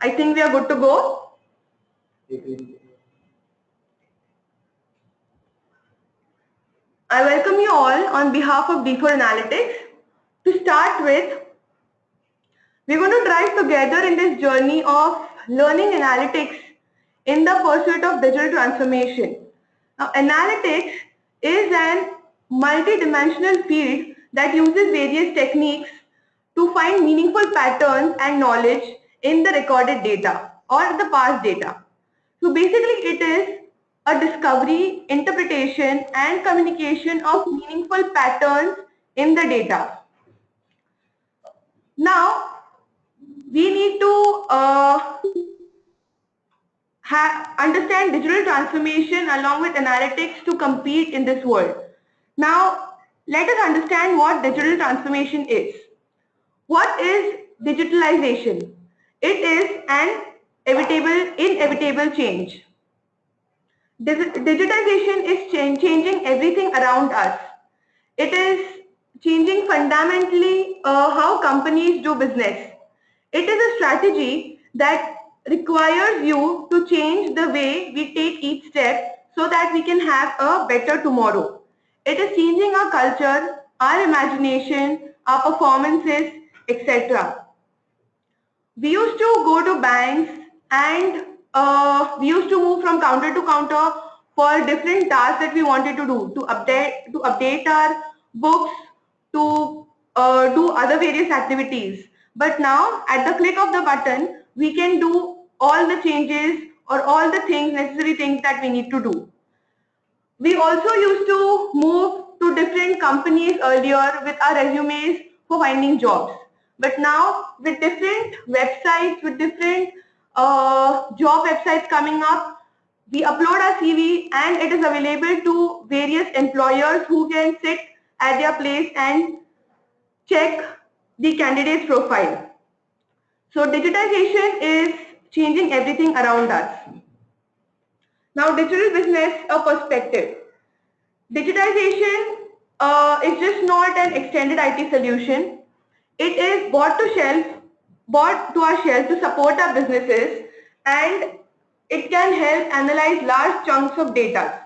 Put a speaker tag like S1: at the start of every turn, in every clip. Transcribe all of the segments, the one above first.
S1: I think we are good to go. I welcome you all on behalf of D4 Analytics. To start with, we're going to drive together in this journey of learning analytics in the pursuit of digital transformation. Now, analytics is an multi-dimensional field that uses various techniques to find meaningful patterns and knowledge in the recorded data or the past data. So basically it is a discovery, interpretation and communication of meaningful patterns in the data. Now, we need to understand digital transformation along with analytics to compete in this world. Now, let us understand what digital transformation is. What is digitalization? It is an inevitable change. Digitization is changing everything around us. It is changing fundamentally how companies do business. It is a strategy that requires you to change the way we take each step so that we can have a better tomorrow. It is changing our culture, our imagination, our performances, etc. We used to go to banks and we used to move from counter to counter for different tasks that we wanted to do, to update our books, to do other various activities. But now at the click of the button, we can do all the changes or all the necessary things that we need to do. We also used to move to different companies earlier with our resumes for finding jobs. But now with different websites, with different job websites coming up, we upload our CV and it is available to various employers who can sit at their place and check the candidate's profile. So digitization is changing everything around us. Now, digital business, a perspective. Digitization is just not an extended IT solution. It is brought to our shelf to support our businesses, and it can help analyze large chunks of data.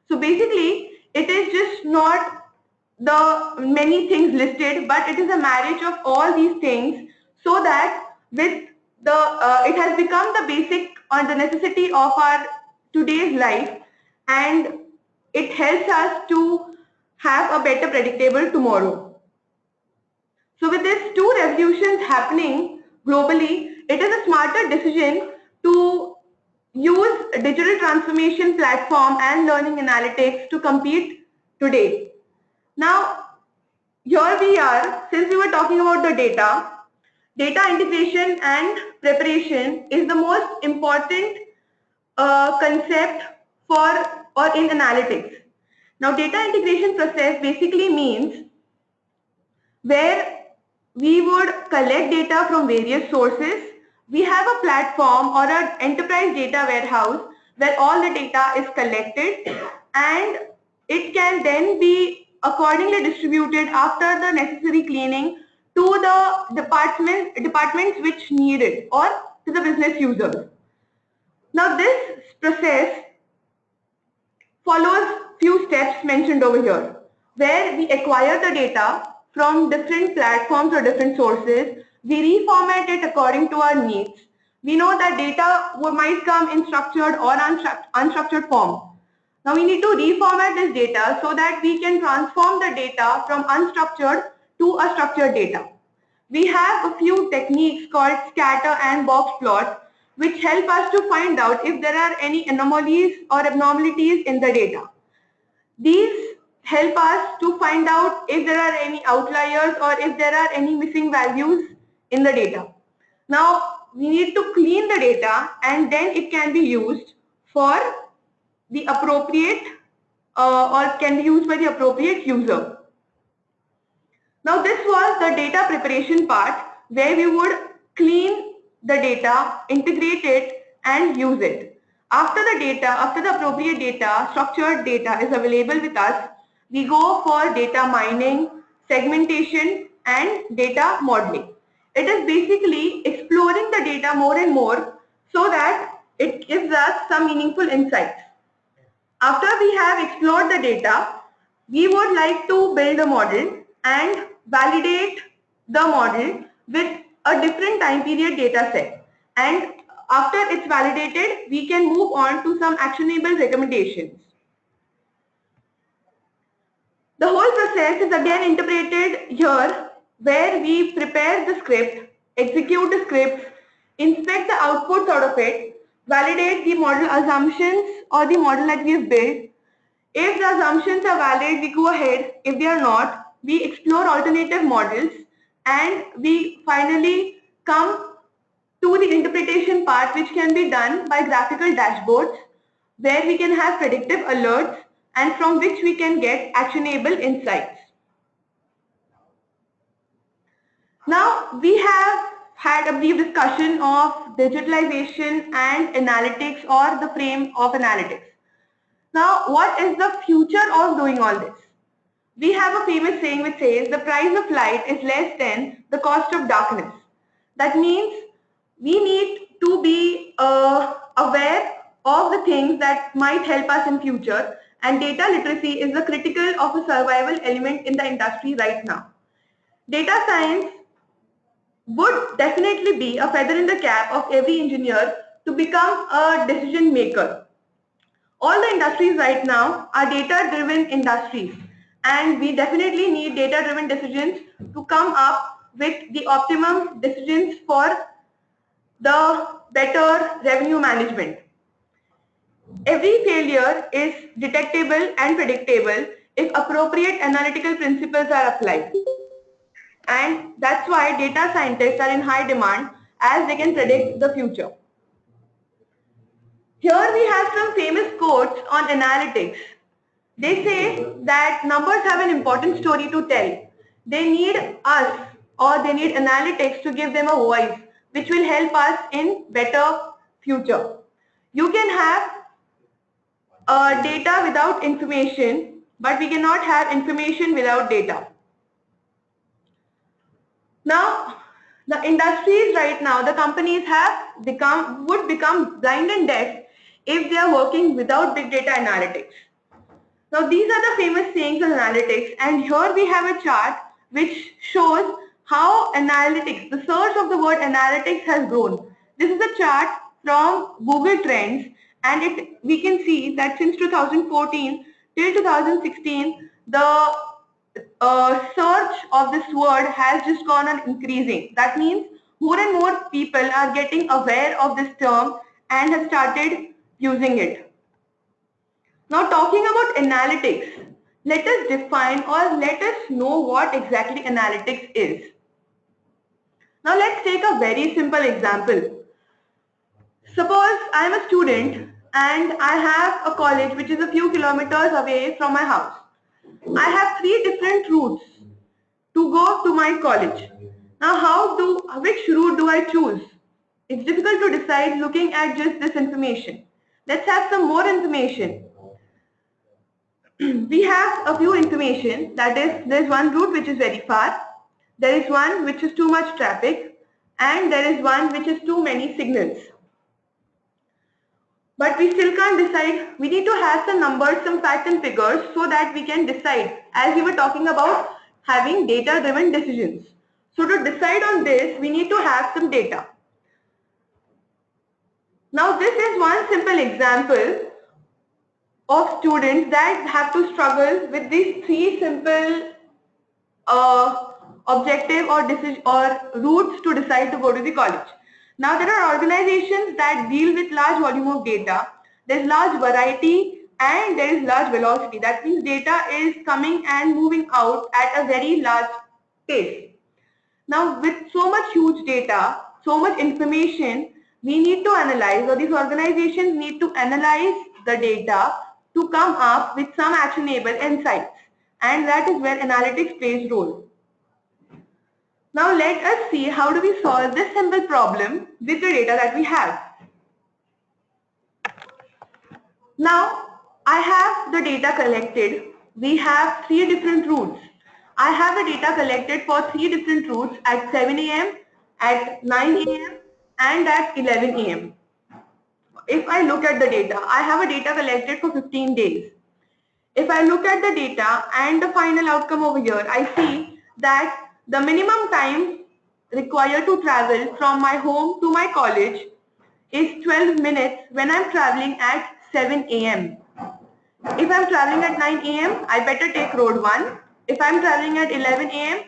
S1: So basically, it is just not the many things listed, but it is a marriage of all these things so that with it has become the basic or the necessity of our today's life, and it helps us to have a better predictable tomorrow. So with these two revolutions happening globally, it is a smarter decision to use digital transformation platform and learning analytics to compete today. Now, here we are, since we were talking about the data integration and preparation is the most important concept in analytics. Now, data integration process basically means where we would collect data from various sources. We have a platform or an enterprise data warehouse where all the data is collected and it can then be accordingly distributed after the necessary cleaning to the departments which need it or to the business users. Now this process follows few steps mentioned over here, where we acquire the data from different platforms or different sources. We reformat it according to our needs. We know that data might come in structured or unstructured form. Now we need to reformat this data so that we can transform the data from unstructured to a structured data. We have a few techniques called scatter and box plot, which help us to find out if there are any anomalies or abnormalities in the data. These help us to find out if there are any outliers or if there are any missing values in the data. Now, we need to clean the data and then it can be used for the appropriate or can be used by the appropriate user. Now, this was the data preparation part where we would clean the data, integrate it and use it. After the appropriate data, structured data is available with us, we go for data mining, segmentation and data modeling. It is basically exploring the data more and more so that it gives us some meaningful insights. After we have explored the data, we would like to build a model and validate the model with a different time period data set. And after it's validated, we can move on to some actionable recommendations. The whole process is again interpreted here, where we prepare the script, execute the script, inspect the outputs out of it, validate the model assumptions or the model that we have built. If the assumptions are valid, we go ahead. If they are not, we explore alternative models, and we finally come to the interpretation part, which can be done by graphical dashboards, where we can have predictive alerts and from which we can get actionable insights. Now, we have had a brief discussion of digitalization and analytics, or the frame of analytics. Now, what is the future of doing all this? We have a famous saying which says the price of light is less than the cost of darkness. That means we need to be aware of the things that might help us in future, and data literacy is the critical of a survival element in the industry right now. Data science would definitely be a feather in the cap of every engineer to become a decision maker. All the industries right now are data-driven industries, and we definitely need data-driven decisions to come up with the optimum decisions for the better revenue management. Every failure is detectable and predictable if appropriate analytical principles are applied. And that's why data scientists are in high demand, as they can predict the future. Here we have some famous quotes on analytics. They say that numbers have an important story to tell. They need us, or they need analytics to give them a voice, which will help us in better future. You can have data without information, but we cannot have information without data. Now, the industries right now, the companies would become blind and deaf if they are working without big data analytics. Now, these are the famous sayings on analytics, and here we have a chart which shows how analytics, the source of the word analytics, has grown. This is a chart from Google Trends, and we can see that since 2014 till 2016, the search of this word has just gone on increasing. That means more and more people are getting aware of this term and have started using it. Now, talking about analytics, let us define, or let us know what exactly analytics is. Now, let's take a very simple example. Suppose I am a student and I have a college which is a few kilometers away from my house. I have 3 different routes to go to my college. Now, which route do I choose? It's difficult to decide looking at just this information. Let's have some more information. We have a few information, that is, there is one route which is very far, there is one which is too much traffic, and there is one which is too many signals. But we still can't decide. We need to have some numbers, some facts and figures, so that we can decide, as we were talking about having data-driven decisions. So to decide on this, we need to have some data. Now, this is one simple example of students that have to struggle with these 3 simple objective or routes to decide to go to the college. Now, there are organizations that deal with large volume of data. There is large variety and there is large velocity. That means data is coming and moving out at a very large pace. Now, with so much huge data, so much information, we need to analyze, or these organizations need to analyze the data to come up with some actionable insights, and that is where analytics plays a role. Now let us see how do we solve this simple problem with the data that we have. Now I have the data collected. We have 3 different routes. I have the data collected for 3 different routes at 7 a.m., at 9 a.m. and at 11 a.m. If I look at the data, I have a data collected for 15 days. If I look at the data and the final outcome over here, I see that the minimum time required to travel from my home to my college is 12 minutes when I'm traveling at 7 a.m. If I'm traveling at 9 a.m., I better take road 1. If I'm traveling at 11 a.m.,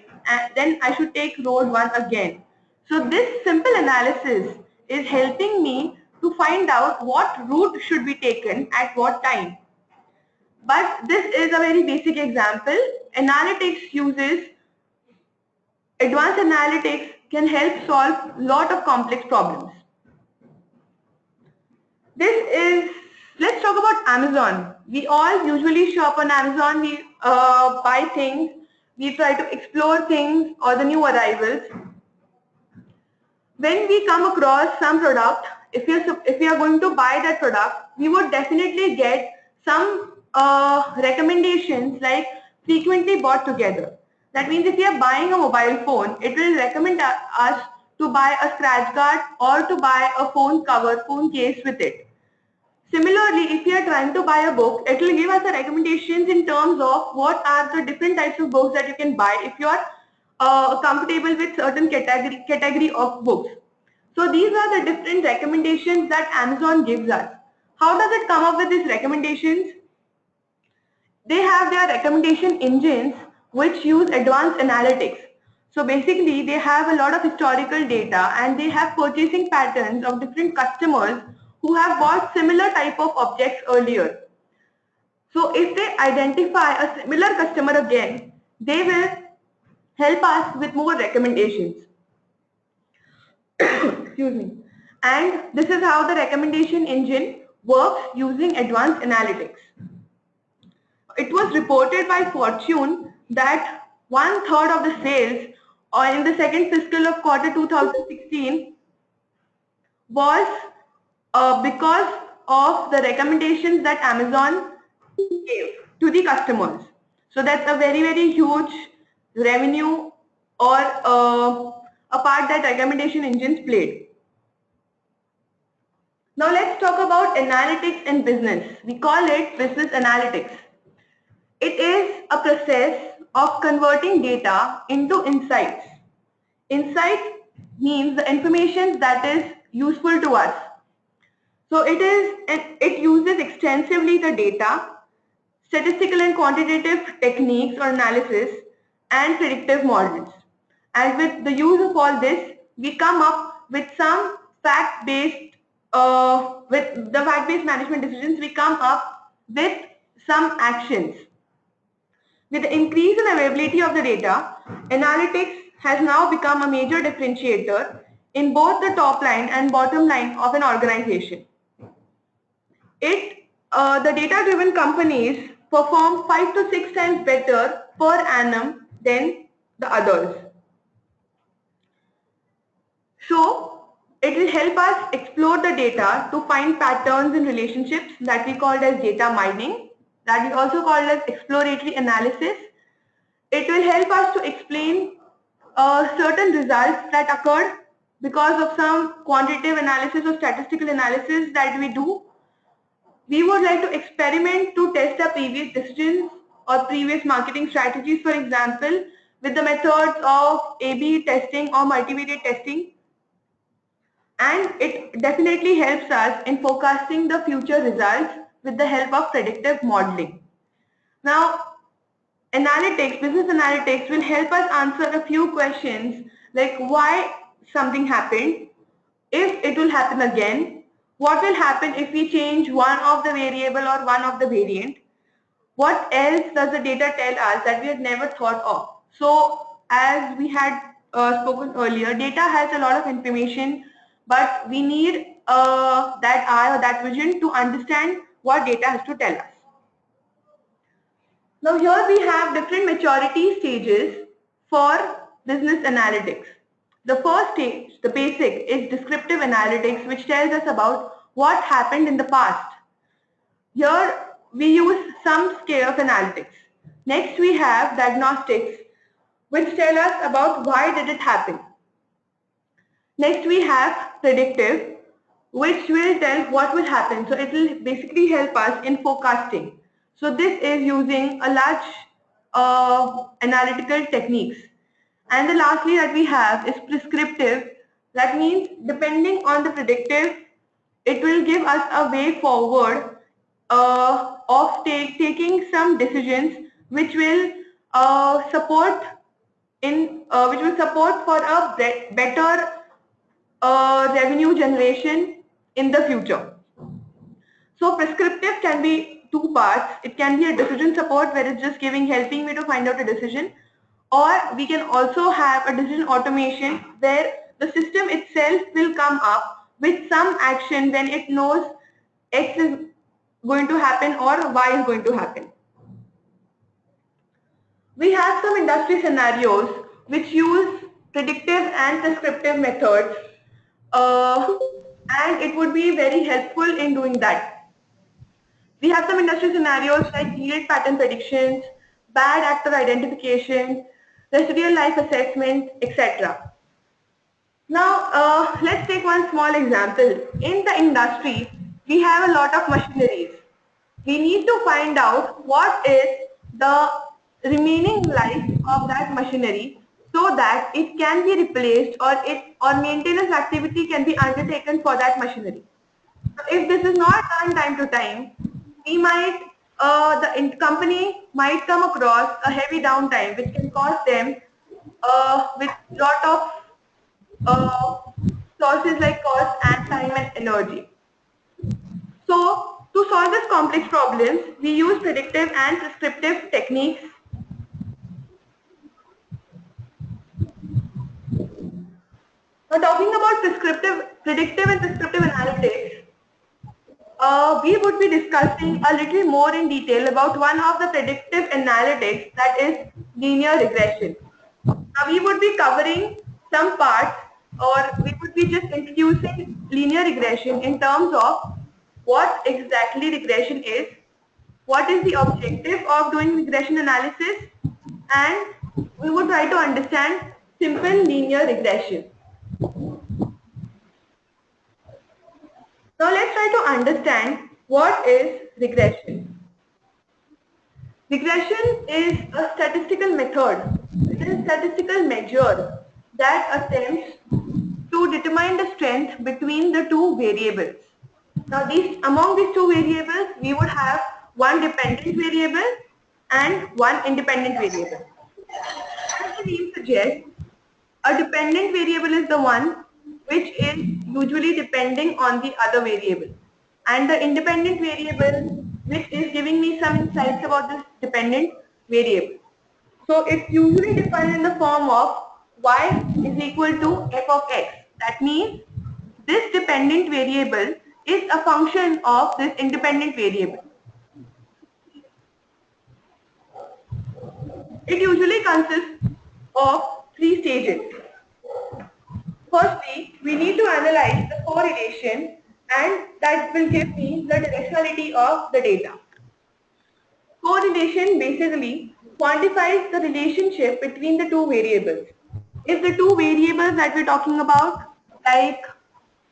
S1: then I should take road 1 again. So this simple analysis is helping me to find out what route should be taken at what time. But this is a very basic example. Analytics uses, advanced analytics can help solve a lot of complex problems. Let's talk about Amazon. We all usually shop on Amazon. We buy things. We try to explore things or the new arrivals. When we come across some product, if we are going to buy that product, we would definitely get some recommendations like frequently bought together. That means if we are buying a mobile phone, it will recommend us to buy a scratch guard or to buy a phone cover, phone case with it. Similarly, if you are trying to buy a book, it will give us the recommendations in terms of what are the different types of books that you can buy if you are comfortable with certain category of books. So these are the different recommendations that Amazon gives us. How does it come up with these recommendations? They have their recommendation engines which use advanced analytics. So basically they have a lot of historical data and they have purchasing patterns of different customers who have bought similar type of objects earlier. So if they identify a similar customer again, they will help us with more recommendations. Excuse me. And this is how the recommendation engine works using advanced analytics. It was reported by Fortune that 1/3 of the sales in the second fiscal of quarter 2016 was because of the recommendations that Amazon gave to the customers. So that's a very, very huge revenue or a part that recommendation engines played. Now let's talk about analytics in business. We call it business analytics. It is a process of converting data into insights. Insight means the information that is useful to us. So it uses extensively the data, statistical and quantitative techniques or analysis, and predictive models. And with the use of all this, we come up with some fact-based, with the fact-based management decisions, we come up with some actions. With the increase in availability of the data, analytics has now become a major differentiator in both the top line and bottom line of an organization. The data-driven companies perform 5 to 6 times better per annum than the others. So it will help us explore the data to find patterns in relationships that we called as data mining, that we also called as exploratory analysis. It will help us to explain certain results that occurred because of some quantitative analysis or statistical analysis that we do. We would like to experiment to test our previous decisions or previous marketing strategies, for example, with the methods of A/B testing or multivariate testing. And it definitely helps us in forecasting the future results with the help of predictive modeling. Now, business analytics will help us answer a few questions like why something happened, if it will happen again, what will happen if we change one of the variable or one of the variant, what else does the data tell us that we had never thought of. So as we had spoken earlier, data has a lot of information, but we need that eye or that vision to understand what data has to tell us. Now here we have different maturity stages for business analytics. The first stage, the basic, is descriptive analytics, which tells us about what happened in the past. Here we use some scale of analytics. Next we have diagnostics, which tell us about why did it happen. Next we have predictive, which will tell what will happen. So it will basically help us in forecasting. So this is using a large analytical techniques. And the lastly that we have is prescriptive. That means depending on the predictive, it will give us a way forward of taking some decisions which will support which will support for a better revenue generation in the future. So prescriptive can be two parts. It can be a decision support where it's just helping me to find out a decision, or we can also have a decision automation where the system itself will come up with some action when it knows X is going to happen or Y is going to happen. We have some industry scenarios which use predictive and prescriptive methods, and it would be very helpful in doing that. We have some industry scenarios like yield pattern predictions, bad actor identification, residual life assessment, etc. Now, let's take one small example. In the industry, we have a lot of machineries. We need to find out what is the remaining life of that machinery so that it can be replaced or maintenance activity can be undertaken for that machinery. So if this is not done time to time, we might company might come across a heavy downtime which can cost them with lot of uh, sources like cost and time and energy. So to solve this complex problems, we use predictive and prescriptive techniques. Now talking about predictive and prescriptive analytics, we would be discussing a little more in detail about one of the predictive analytics, that is linear regression. Now we would be covering some parts, or we would be just introducing linear regression in terms of what exactly regression is, what is the objective of doing regression analysis, and we would try to understand simple linear regression. Now let's try to understand what is regression. Regression is a statistical method, it is a statistical measure that attempts to determine the strength between the two variables. Now among these two variables, we would have one dependent variable and one independent variable. As the name suggests, a dependent variable is the one which is usually depending on the other variable, and the independent variable which is giving me some insights about this dependent variable. So it's usually defined in the form of y is equal to f of x. That means this dependent variable is a function of this independent variable. It usually consists of three stages. Firstly, we need to analyze the correlation, and that will give me the directionality of the data. Correlation basically quantifies the relationship between the two variables. If the two variables that we're talking about, like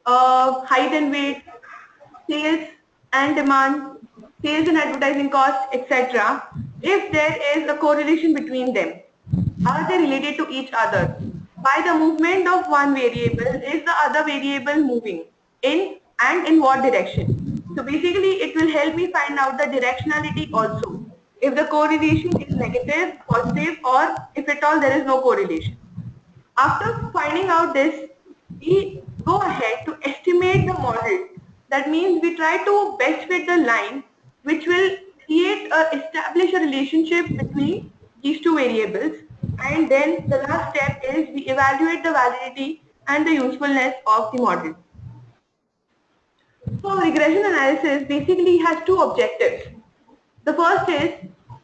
S1: height and weight, sales and demand, sales and advertising cost, etc., if there is a correlation between them, are they related to each other? By the movement of one variable, is the other variable moving in and in what direction? So basically, it will help me find out the directionality also. If the correlation is negative, positive, or if at all there is no correlation. After finding out this, we go ahead to estimate the model. That means we try to best fit the line which will establish a relationship between these two variables, and then the last step is we evaluate the validity and the usefulness of the model. So regression analysis basically has two objectives. The first is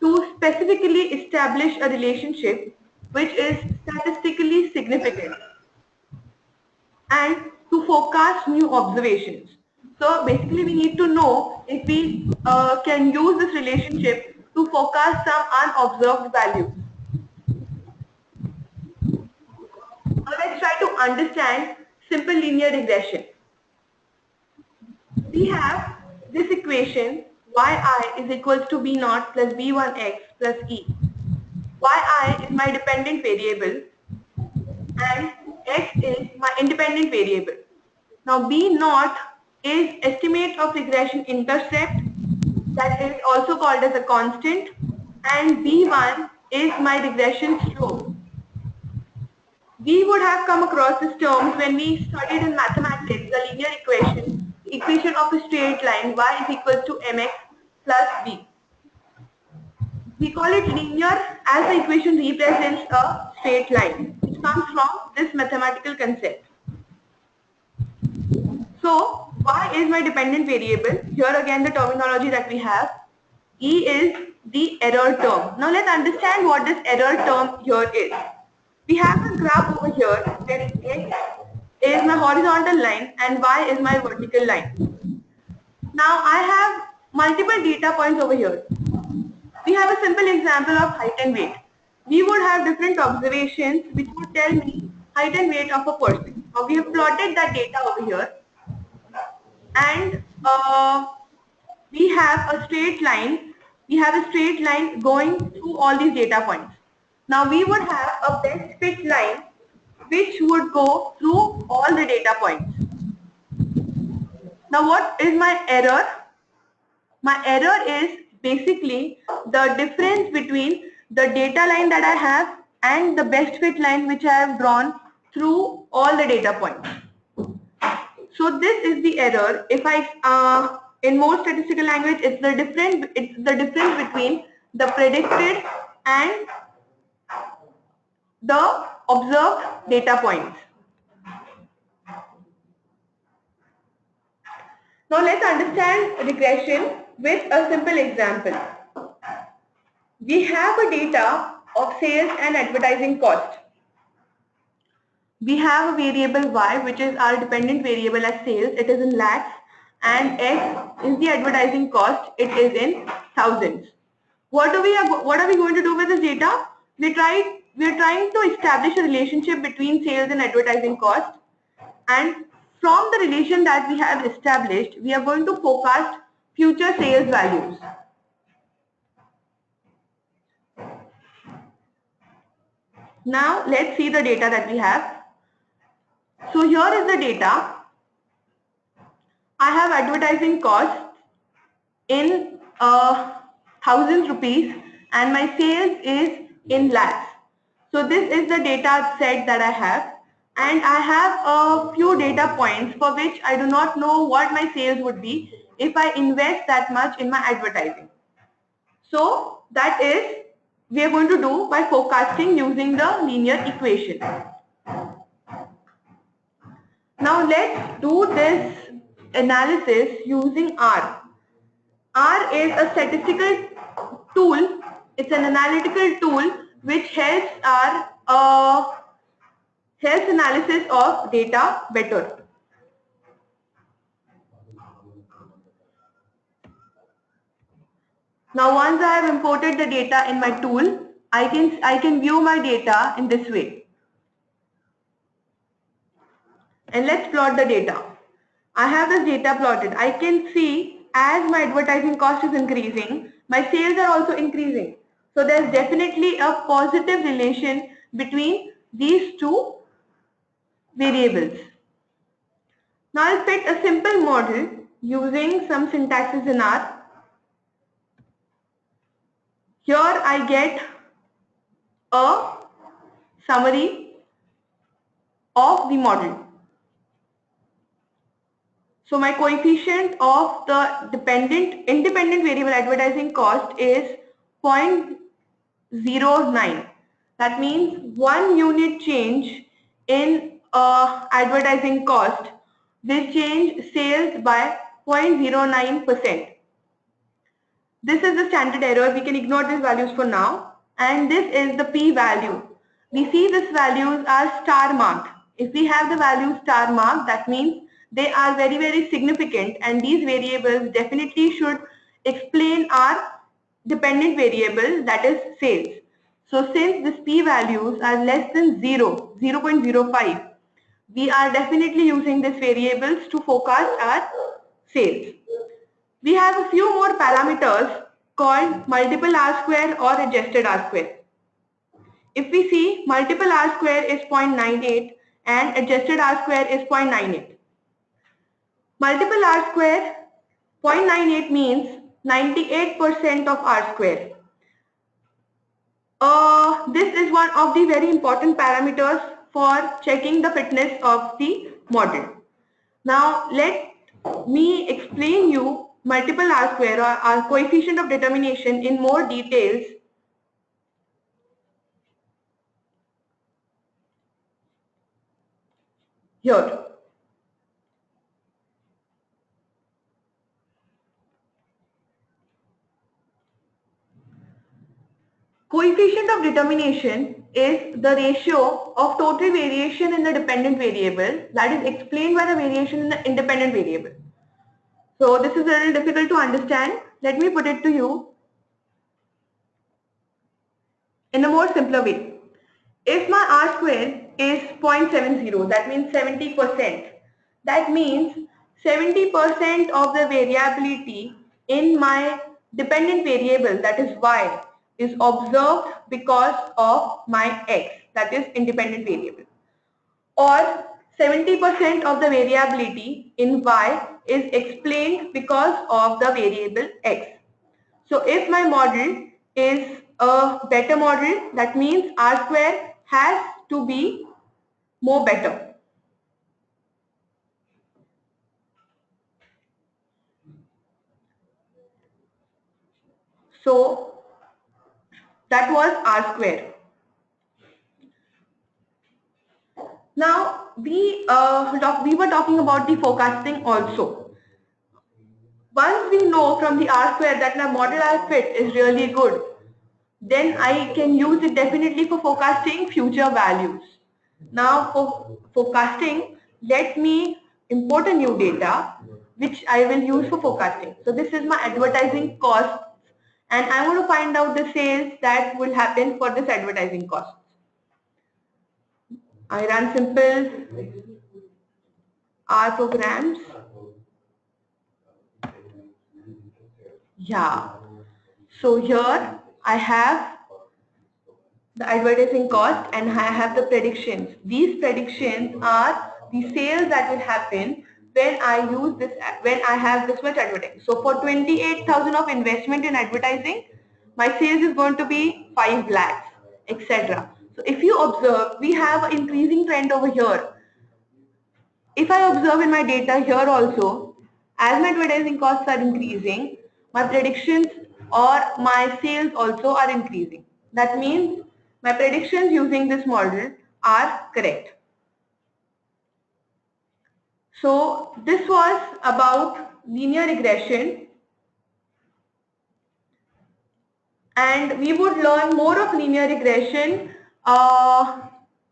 S1: to specifically establish a relationship which is statistically significant and to forecast new observations. So basically we need to know if we can use this relationship to forecast some unobserved values. Now let's try to understand simple linear regression. We have this equation yi is equals to b naught plus b1x plus e. Yi is my dependent variable and x is my independent variable. Now b naught is estimate of regression intercept, that is also called as a constant, and b1 is my regression slope. We would have come across these terms when we studied in mathematics the linear equation of a straight line y is equal to mx plus b. We call it linear as the equation represents a straight line. It comes from this mathematical concept. So y is my dependent variable. Here again the terminology that we have. E is the error term. Now let's understand what this error term here is. We have a graph over here where x is my horizontal line and y is my vertical line. Now I have multiple data points over here. We have a simple example of height and weight. We would have different observations which would tell me height and weight of a person. Now we have plotted that data over here, and we have a straight line. We have a straight line going through all these data points. Now we would have a best fit line which would go through all the data points. Now what is my error? My error is basically the difference between the data line that I have and the best fit line which I have drawn through all the data points. So this is the error. If I, in more statistical language, it's the difference between the predicted and the observed data points. Now let's understand regression with a simple example. We have a data of sales and advertising cost. We have a variable y which is our dependent variable as sales, it is in lakhs, and x is the advertising cost, it is in thousands. What are we going to do with this data? We are trying to establish a relationship between sales and advertising cost, and from the relation that we have established, we are going to forecast future sales values. Now let's see the data that we have. So here is the data. I have advertising costs in thousands rupees and my sales is in lakhs. So this is the data set that I have, and I have a few data points for which I do not know what my sales would be if I invest that much in my advertising. So that is we are going to do by forecasting using the linear equation. Now let's do this analysis using R. R is a statistical tool. It's an analytical tool which helps our health analysis of data better. Now once I have imported the data in my tool, I can view my data in this way. And let's plot the data. I have this data plotted. I can see as my advertising cost is increasing, my sales are also increasing. So there's definitely a positive relation between these two variables. Now I'll fit a simple model using some syntaxes in R. Here I get a summary of the model. So my coefficient of the independent variable advertising cost is 0.09. That means 1 unit change in advertising cost will change sales by 0.09%. This is the standard error. We can ignore these values for now. And this is the p-value. We see these values are star marked. If we have the value star marked, that means they are very, very significant, and these variables definitely should explain our dependent variable, that is sales. So since these p-values are less than 0.05, we are definitely using these variables to forecast our sales. We have a few more parameters called multiple R square or adjusted R square. If we see, multiple R square is 0.98 and adjusted R square is 0.98. Multiple R square 0.98 means 98% of R square. This is one of the very important parameters for checking the fitness of the model. Now let me explain you multiple R square or our coefficient of determination in more details. Here. Coefficient of determination is the ratio of total variation in the dependent variable that is explained by the variation in the independent variable. So this is a little difficult to understand. Let me put it to you in a more simpler way. If my R square is 0.70, that means 70%. That means 70% of the variability in my dependent variable, that is Y, is observed because of my X, that is independent variable. Or 70% of the variability in Y is explained because of the variable X. So if my model is a better model, that means R square has to be more better. So that was R square. Now we were talking about the forecasting also. Once we know from the R square that my model R fit is really good, then I can use it definitely for forecasting future values. Now for forecasting, let me import a new data which I will use for forecasting. So this is my advertising costs and I want to find out the sales that will happen for this advertising cost. I run simple R programs. Yeah. So here I have the advertising cost and I have the predictions. These predictions are the sales that will happen when I use this, when I have this much advertising. So for 28,000 of investment in advertising, my sales is going to be 5 lakhs, etc. So if you observe, we have an increasing trend over here. If I observe in my data here also, as my advertising costs are increasing, my predictions or my sales also are increasing. That means my predictions using this model are correct. So this was about linear regression and we would learn more of linear regression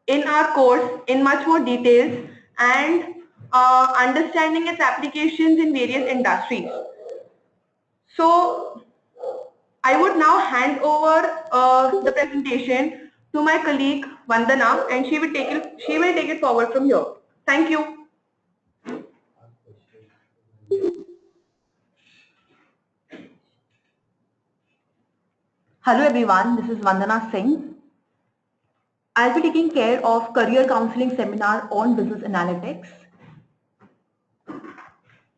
S1: in our course in much more details and understanding its applications in various industries. So I would now hand over the presentation to my colleague Vandana and she will take it forward from here. Thank you.
S2: Hello everyone, this is Vandana Singh. I'll be taking care of career counseling seminar on business analytics.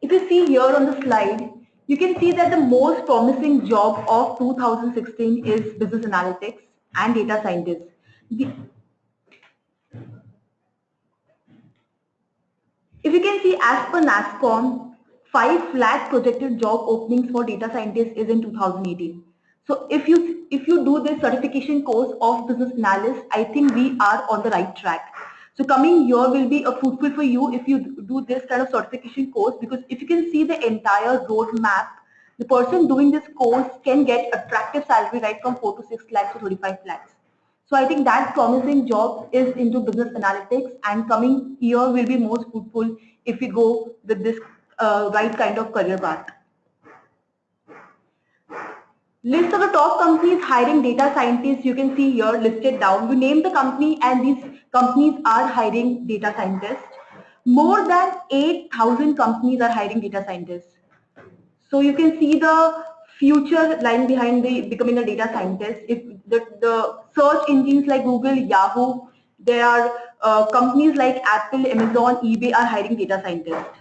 S2: If you see here on the slide, you can see that the most promising job of 2016 is business analytics and data scientists. If you can see, as per NASSCOM, 5 lakh projected job openings for data scientists is in 2018. So if you do this certification course of business analyst, I think we are on the right track. So coming year will be a fruitful for you if you do this kind of certification course, because if you can see the entire roadmap, the person doing this course can get attractive salary right from 4 to 6 lakhs to 35 lakhs. So I think that promising job is into business analytics, and coming year will be most fruitful if we go with this right kind of career path. List of the top companies hiring data scientists you can see here listed down. You name the company and these companies are hiring data scientists. More than 8,000 companies are hiring data scientists. So you can see the future lying behind the becoming a data scientist. If the search engines like Google, Yahoo, there are companies like Apple, Amazon, eBay are hiring data scientists.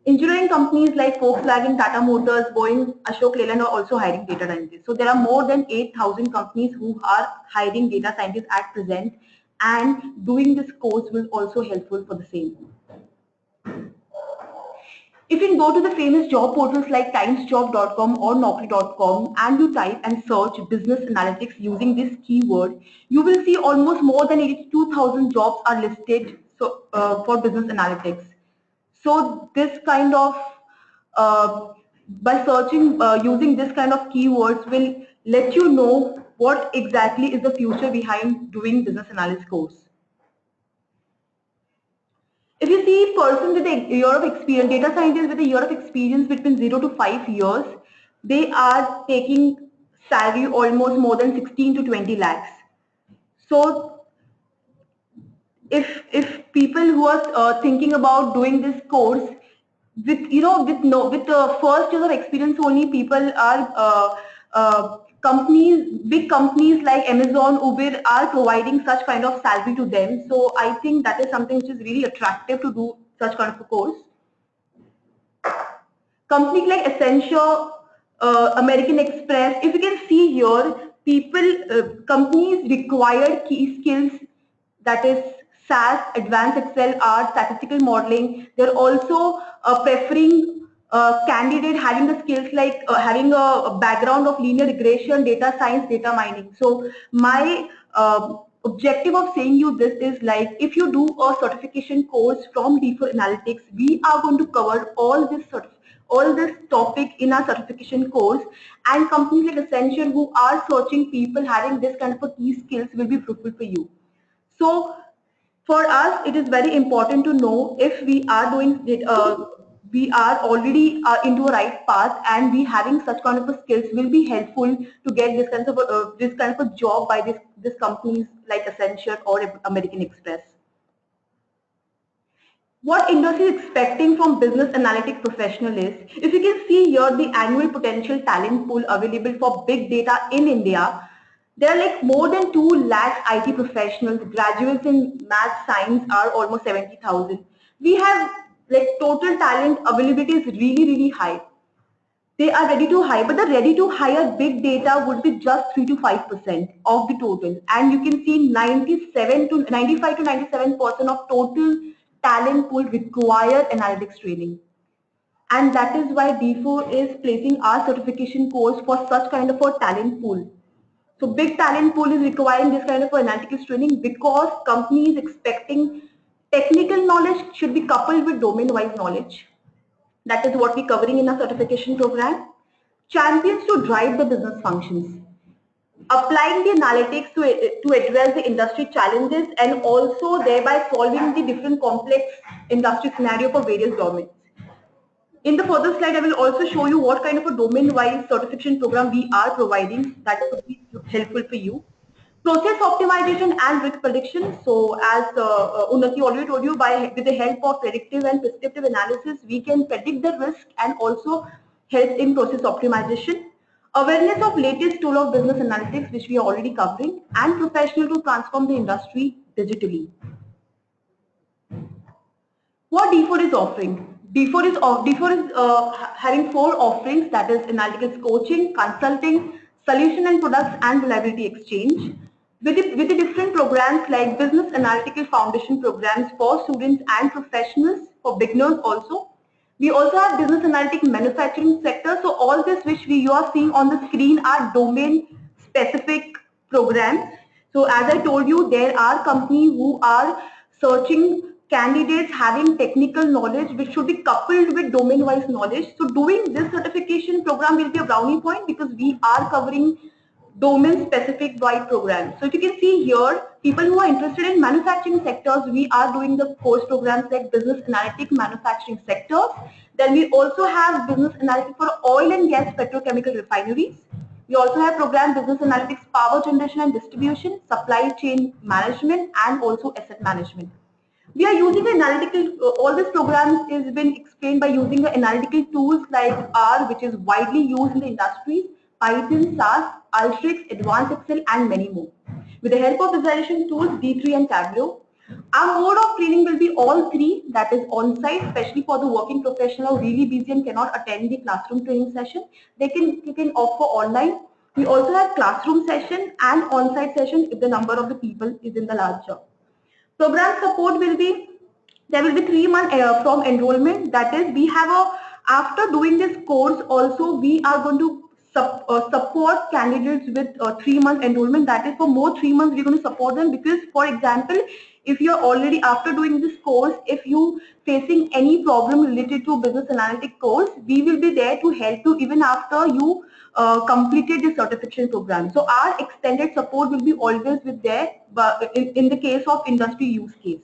S2: Engineering companies like Volkswagen, Tata Motors, Boeing, Ashok Leyland are also hiring data scientists. So there are more than 8,000 companies who are hiring data scientists at present, and doing this course will also helpful for the same. If you go to the famous job portals like timesjob.com or naukri.com and you type and search business analytics using this keyword, you will see almost more than 82,000 jobs are listed for business analytics. So this kind of, by searching using this kind of keywords will let you know what exactly is the future behind doing business analysis course. If you see person with a year of experience, data scientists with a year of experience between 0 to 5 years, they are taking salary almost more than 16 to 20 lakhs. So if people who are thinking about doing this course with with the first year of experience only, people are big companies like Amazon, Uber are providing such kind of salary to them. So I think that is something which is really attractive to do such kind of a course. Companies like Accenture, American Express, if you can see here, companies require key skills, that is SAS, Advanced Excel, R, statistical modeling. They're also preferring candidate having the skills like having a background of linear regression, data science, data mining. So my objective of saying you this is like, if you do a certification course from D4 Analytics, we are going to cover all this topic in our certification course, and companies like Accenture who are searching people having this kind of a key skills will be fruitful for you. So for us, it is very important to know if we are doing it, we are already into a right path, and we having such kind of a skills will be helpful to get this kind of a job by this companies like Accenture or American Express. What industry is expecting from business analytic professional is, if you can see here the annual potential talent pool available for big data in India, there are like more than 2 lakh IT professionals, graduates in math science are almost 70,000. We have like total talent availability is really high. They are ready to hire, but the ready to hire big data would be just 3 to 5% of the total. And you can see 95 to 97% of total talent pool require analytics training. And that is why D4 is placing our certification course for such kind of a talent pool. So big talent pool is requiring this kind of analytics training because company is expecting technical knowledge should be coupled with domain-wise knowledge. That is what we're covering in our certification program. Champions to drive the business functions. Applying the analytics to address the industry challenges and also thereby solving the different complex industry scenario for various domains. In the further slide, I will also show you what kind of a domain-wise certification program we are providing that could be helpful for you. Process optimization and risk prediction. So as Unnati already told you, with the help of predictive and prescriptive analysis, we can predict the risk and also help in process optimization. Awareness of latest tool of business analytics, which we are already covering, and professional to transform the industry digitally. What D4 is offering? D4 is having 4 offerings, that is analytics coaching, consulting, solution and products, and reliability exchange. With the different programs like business analytical foundation programs for students and professionals, for beginners also. We also have business analytic manufacturing sector. So all this which you are seeing on the screen are domain specific programs. So as I told you, there are companies who are searching candidates having technical knowledge which should be coupled with domain-wise knowledge. So doing this certification program will be a brownie point because we are covering domain-specific wide programs. So if you can see here, people who are interested in manufacturing sectors, we are doing the course programs like business analytic manufacturing sectors. Then we also have business analytics for oil and gas petrochemical refineries. We also have program business analytics, power generation and distribution, supply chain management, and also asset management. We are using analytical, all these programs is been explained by using the analytical tools like R, which is widely used in the industries, Python, SAS, Alteryx, Advanced Excel, and many more. With the help of visualization tools, D3 and Tableau. Our mode of training will be all three, that is on-site, especially for the working professional who really busy and cannot attend the classroom training session. They can opt for online. We also have classroom session and on-site session if the number of the people is in the larger. Program support will be, there will be 3 months from enrollment. That is, we have a, after doing this course also, we are going to support candidates with 3 month enrollment. That is, for more 3 months, we're going to support them because, for example, if you're already after doing this course, if you facing any problem related to business analytics course, we will be there to help you even after you completed the certification program. So our extended support will be always with there, but in the case of industry use case.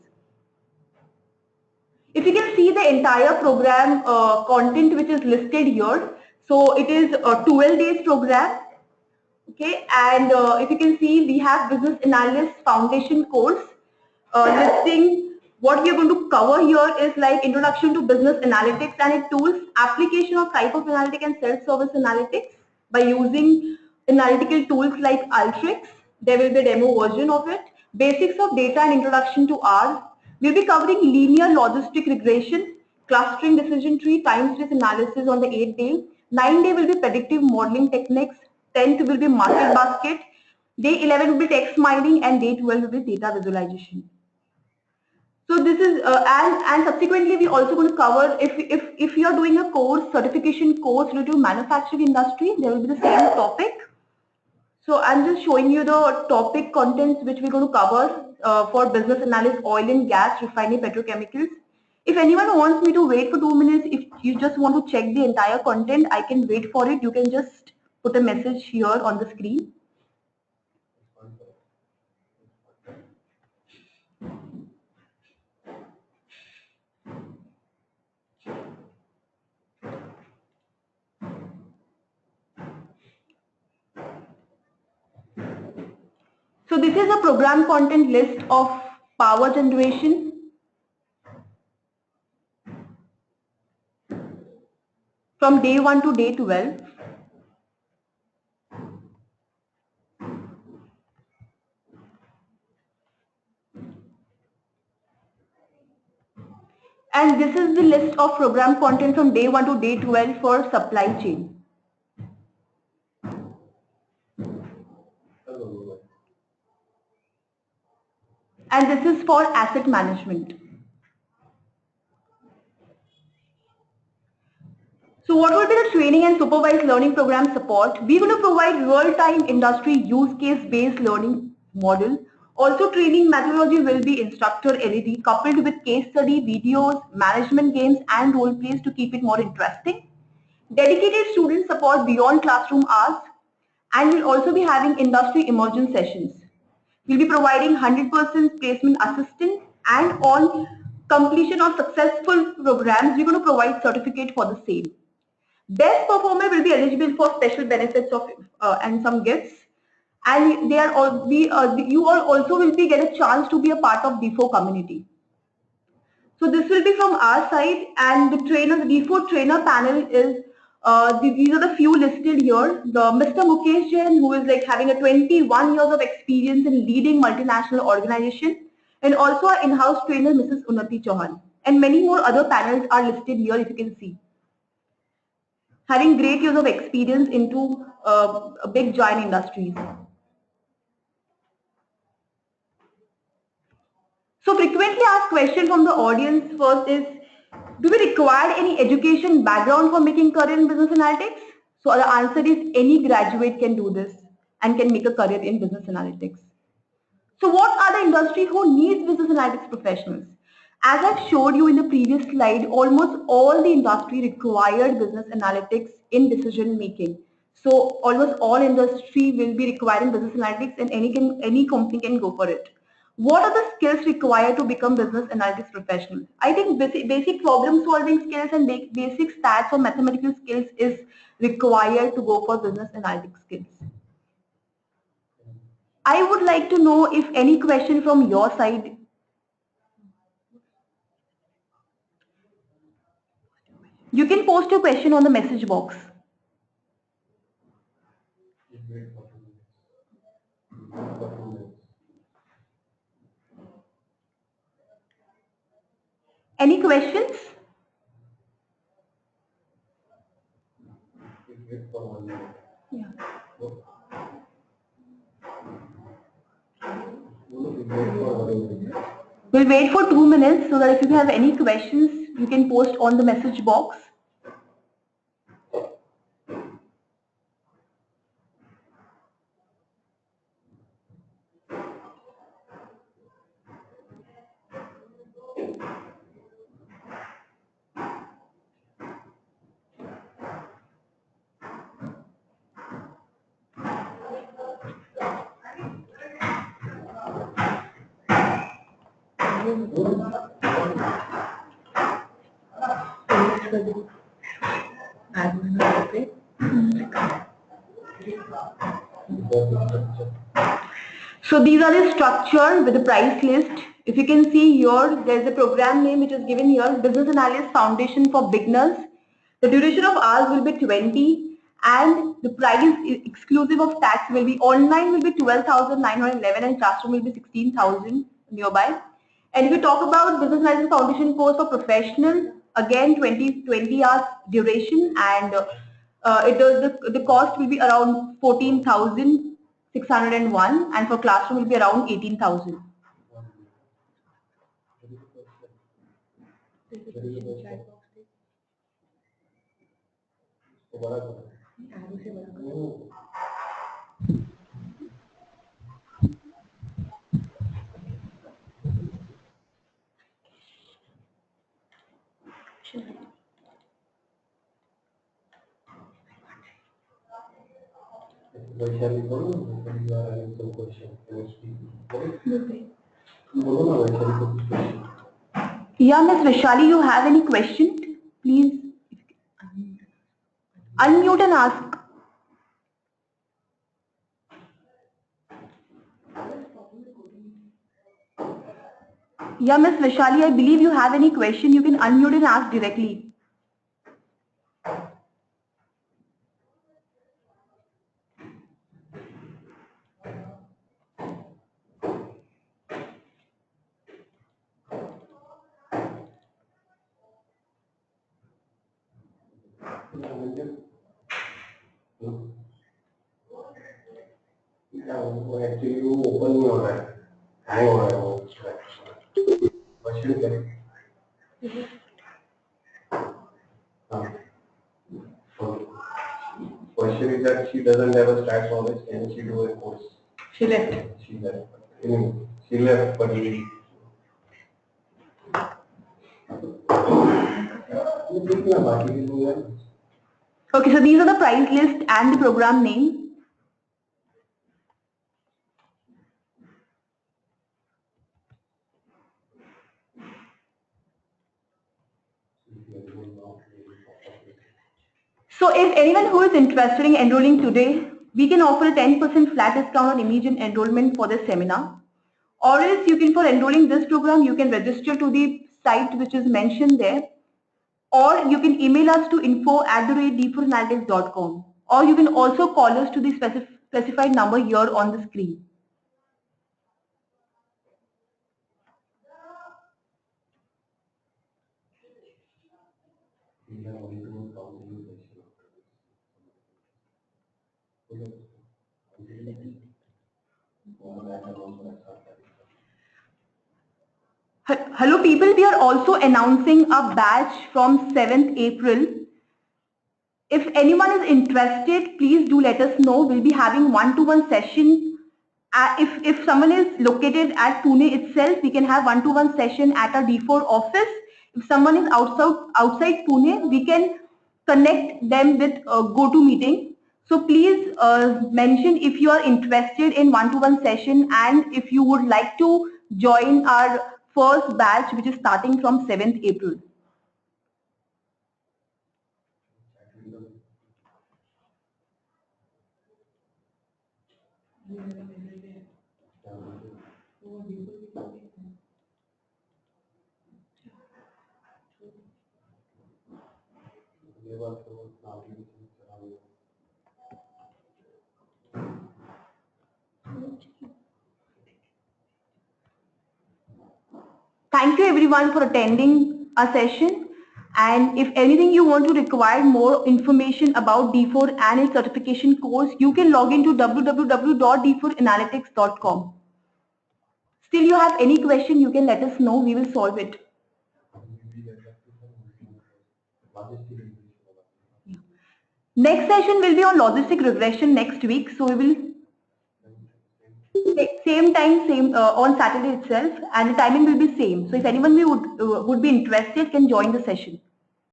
S2: If you can see the entire program content which is listed here, so it is a 12 days program. Okay, and if you can see, we have business analyst foundation course listing. What we are going to cover here is like introduction to business analytics and its tools, application of type of analytics and self-service analytics by using analytical tools like Alteryx. There will be a demo version of it. Basics of data and introduction to R. We'll be covering linear logistic regression, clustering decision tree, time series analysis on the 8th day. 9th day will be predictive modeling techniques. 10th will be market basket. Day 11 will be text mining, and day 12 will be data visualization. So this is and subsequently we also going to cover, if you are doing a course, certification course related to manufacturing industry, there will be the same topic. So I'm just showing you the topic contents which we're going to cover for business analysis, oil and gas, refining, petrochemicals. If anyone wants me to wait for 2 minutes, if you just want to check the entire content, I can wait for it. You can just put a message here on the screen. So this is a program content list of power generation. From day 1 to day 12. And this is the list of program content from day 1 to day 12 for supply chain. And this is for asset management. So what will be the training and supervised learning program support? We're going to provide real-time industry use case-based learning model. Also, training methodology will be instructor LED coupled with case study, videos, management games, and role plays to keep it more interesting. Dedicated student support beyond classroom hours, and we'll also be having industry immersion sessions. We'll be providing 100% placement assistance, and on completion of successful programs, we're going to provide certificate for the same. Best performer will be eligible for special benefits of and some gifts, and they are all you all also will be get a chance to be a part of D4 community. So this will be from our side, and the D4 trainer panel is these are the few listed here. The Mr. Mukesh Jain, who is like having a 21 years of experience in leading multinational organization, and also our in-house trainer Mrs. Unnati Chauhan, and many more other panels are listed here if you can see. Having great years of experience into big giant industries. So frequently asked question from the audience first is, do we require any education background for making career in business analytics? So the answer is any graduate can do this and can make a career in business analytics. So what are the industry who needs business analytics professionals? As I've showed you in the previous slide, almost all the industry required business analytics in decision making. So almost all industry will be requiring business analytics, and any company can go for it. What are the skills required to become business analytics professional? I think basic problem solving skills and basic stats or mathematical skills is required to go for business analytics skills. I would like to know if any question from your side. You can post your question on the message box. Any questions? Yeah. We'll wait for 2 minutes so that if you have any questions, you can post on the message box. So these are the structure with the price list. If you can see here, there's a program name which is given here, Business Analyst Foundation for Beginners. The duration of hours will be 20 and the price exclusive of tax will be online will be 12,911 and classroom will be 16,000 nearby. And if you talk about Business Analysis Foundation course for professional, again 20 hours duration and the cost will be around 14,601 and for classroom will be around 18,000. Yeah, Ms. Vishali, you have any question? Please unmute and ask. Yeah, Ms. Vishali, I believe you have any question. You can unmute and ask directly.
S3: Actually, you open your hang on. What should you get? Question is that she doesn't have a stats knowledge. Can she do a course?
S1: She left.
S3: She left. She left, but we.
S2: Okay, so these are the price list and the program name. So if anyone who is interested in enrolling today, we can offer a 10% flat discount on immediate enrollment for this seminar. Or else you can, for enrolling this program, you can register to the site which is mentioned there. Or you can email us to info@d4analytics.com. Or you can also call us to the specified number here on the screen. Hello people, we are also announcing a batch from 7th April. If anyone is interested, please do let us know. We'll be having one-to-one session. If someone is located at Pune itself, we can have one-to-one session at our D4 office. If someone is outside Pune, we can connect them with GoToMeeting. So please mention if you are interested in one-to-one session and if you would like to join our first batch, which is starting from 7th April. Thank you everyone for attending our session. And if anything you want to require more information about D4 and its certification course, you can log into www.d4analytics.com. Still you have any question, you can let us know, we will solve it. Next session will be on logistic regression next week. So we will same time, on Saturday itself, and the timing will be same. So if anyone would be interested, can join the session.